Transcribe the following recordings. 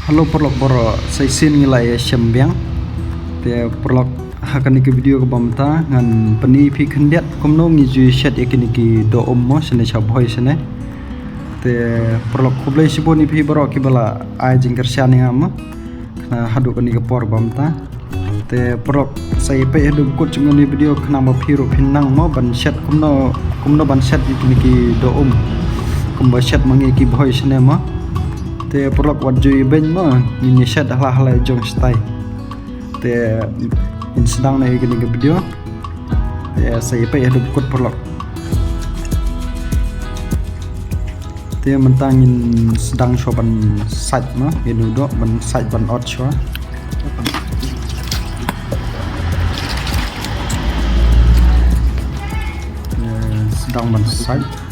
Halo perlok boro saya sin ngilai sembiang te perlok hakan iki video ke bamta ngan peni pi khendiat komno ngiju shet iki do ommo sene chaboy sene te perlok kublai siboni pi boro ki bala ai jingkar syani ama kana hadu kan iki por bamta te perlok saya pe hadu kut ngoni video kana ma piro pinang mo ban shet komno ban shet iki do kombo shet mangi ki boy sene ma te perlok wajui ben ma ini shed hlah jong stay te in sedang na iki video te saya pe hidup kut perlok te mentangin sedang soban site ma ini do ban site ban out show sedang ban site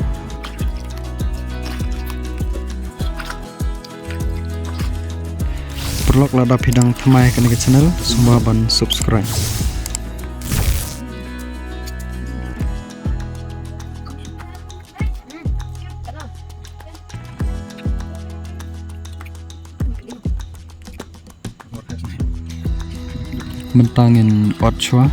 perlok lada pidang thamai kan ke channel semua ban subscribe mentangin otchwa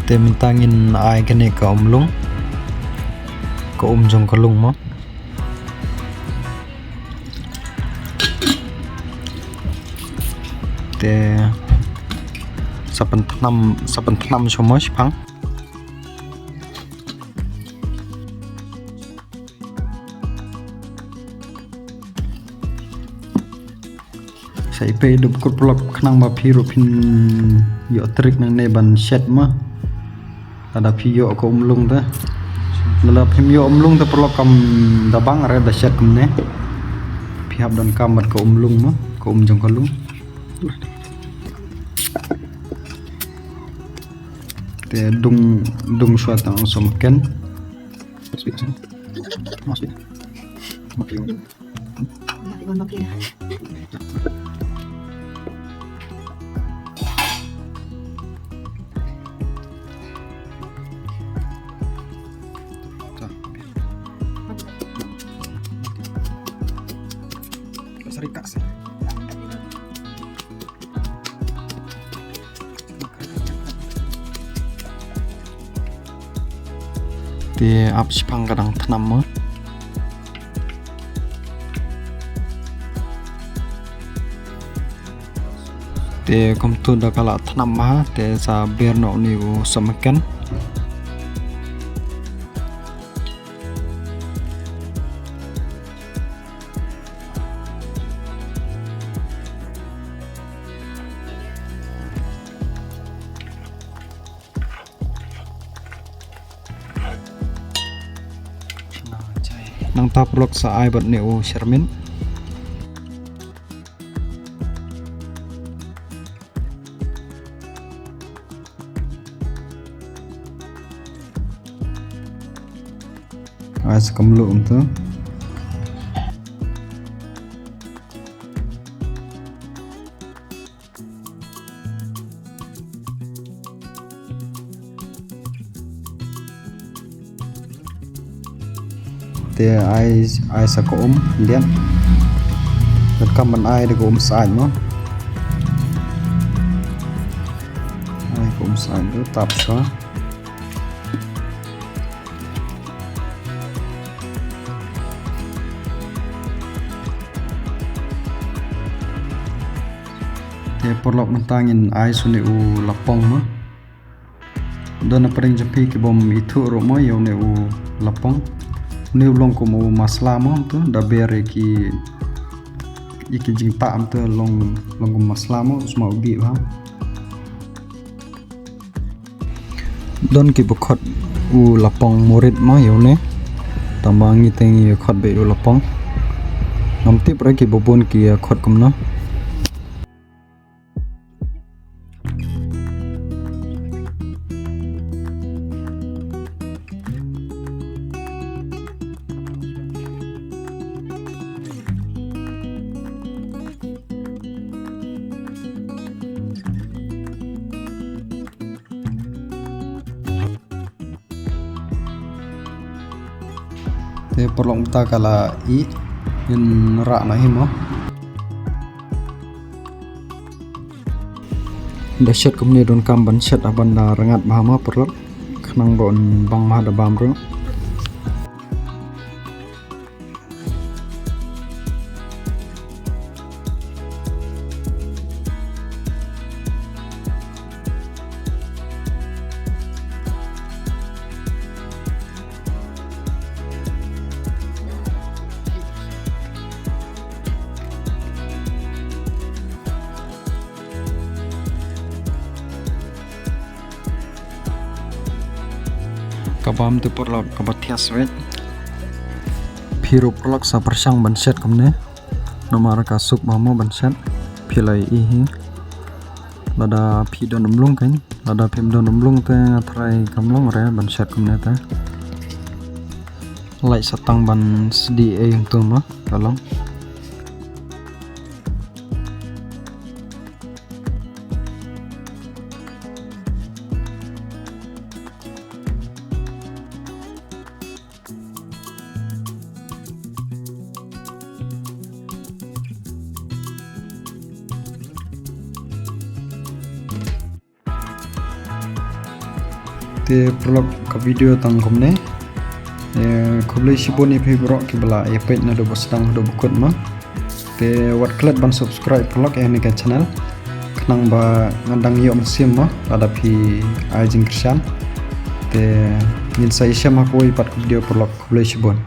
te mentangin ai kene ka omlung ko jong kalung mo te sapan thnam somo sipang sai pe dup kut plok khnang ma phiru phin yo trik nang ne ban shet ma ada video ko umlung ta lala video umlung ta perlu kam dabang are da shet kumne pihap dan kamat ko umlung ma ko jong kalung te dung suata langsung ken Rikas di apps panggadang thanam mo te kom tu da kala thanam ma te sa berno ni u samaken nang ta perlok sa ai bat ne u shermin as kamlu tu te ai sa ko lian dat kaman ai de ko sai mo ai ko sai do tap sa te perlok mentangin ai sune u lapong mo dona paring japi ki bom itu ro mo yo ne u lapong ni long ko mo masla mo tu da bere ki iki jing pa am tu long masla mo usma ubi ha don ki bokot u lapong murid ma yone tambang ngi tengi khot be u lapong namti pra ki bobon ki khot kumna te perlong ta kala I in ra na himo da shet kumni don kam ban shet abanda rangat bahama perlok khnang bon bang ma da bam ro kabam tu perlok kabatias wet phiru perlok sa persang ban set kamne nomar ka suk mamo ban set philai I hi lada phi don umlung kan lada phim don umlung te ngathrai kamlong re ban set kamne ta lai satang ban sdi e tu ma kalong te prolog ka video tang komne khoblei siboni phebro ki bala e page na do bostang do bukut ma te wat klat ban subscribe prolog e ni ka channel khnang ba ngandang yo sim ma ada phi ai jing krishan te nil sai shama koi pat video prolog khoblei sibon